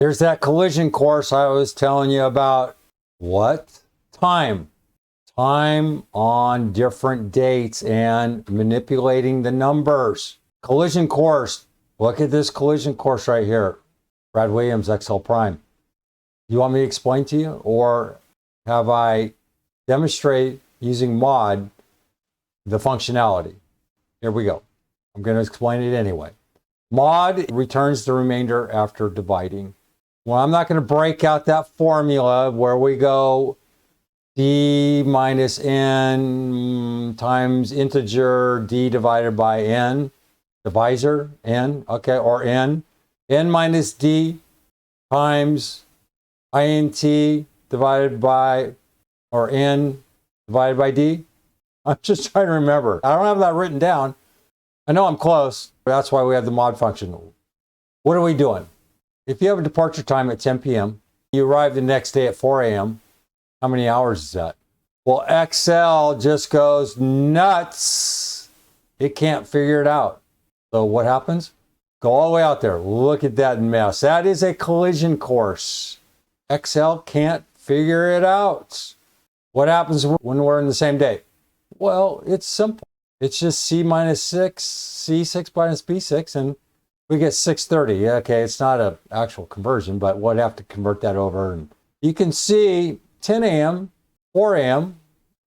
There's that collision course I was telling you about. What? Time. Time on different dates and manipulating the numbers. Collision course. Look at this collision course right here. Brad Williams, XL Prime. You want me to explain to you? Or have I demonstrate using mod the functionality? Here we go. I'm going to explain it anyway. Mod returns the remainder after dividing. Well, I'm not going to break out that formula where we go d minus n times integer d divided by n, divisor, n, okay, or n minus d times int divided by, or n divided by d. I'm just trying to remember. I don't have that written down. I know I'm close. That's why we have the mod function. What are we doing? If you have a departure time at 10 p.m., you arrive the next day at 4 a.m., how many hours is that? Well, Excel just goes nuts. It can't figure it out. So what happens? Go all the way out there. Look at that mess. That is a collision course. Excel can't figure it out. What happens when we're in the same day? Well, it's simple. It's just C minus 6, C6 minus B6, and we get 630. Okay, it's not an actual conversion, but we'll have to convert that over. And you can see 10 a.m., 4 a.m.,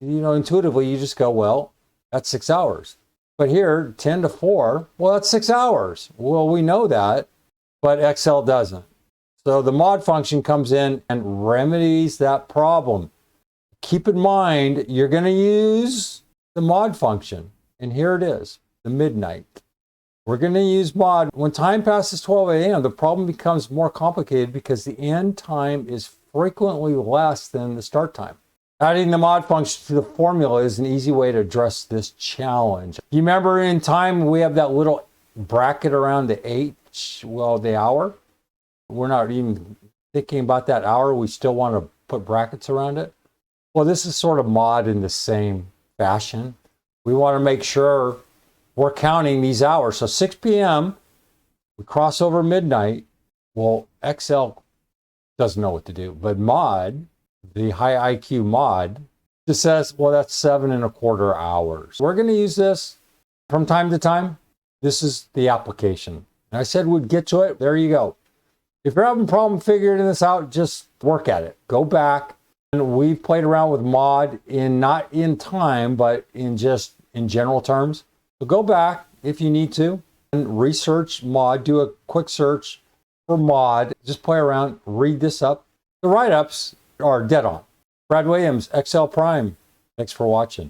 intuitively you just go, well, that's 6 hours. But here, 10 to 4, well, that's 6 hours. Well, we know that, but Excel doesn't. So the mod function comes in and remedies that problem. Keep in mind, you're going to use the mod function. And here it is, the midnight. We're going to use mod. When time passes 12 a.m., the problem becomes more complicated because the end time is frequently less than the start time. Adding the mod function to the formula is an easy way to address this challenge. You remember in time, we have that little bracket around the H, well, the hour. We're not even thinking about that hour. We still want to put brackets around it. Well, this is sort of mod in the same fashion. We want to make sure we're counting these hours. So 6 p.m., we cross over midnight. Well, Excel doesn't know what to do, but mod, the high IQ mod, just says, well, that's 7.25 hours. We're going to use this from time to time. This is the application. And I said we'd get to it. There you go. If you're having a problem figuring this out, just work at it. Go back. And we've played around with mod not in time, but in general terms. So go back if you need to and research mod. Do a quick search for mod. Just play around. Read this up. The write-ups are dead on. Brad Williams, XL Prime. Thanks for watching.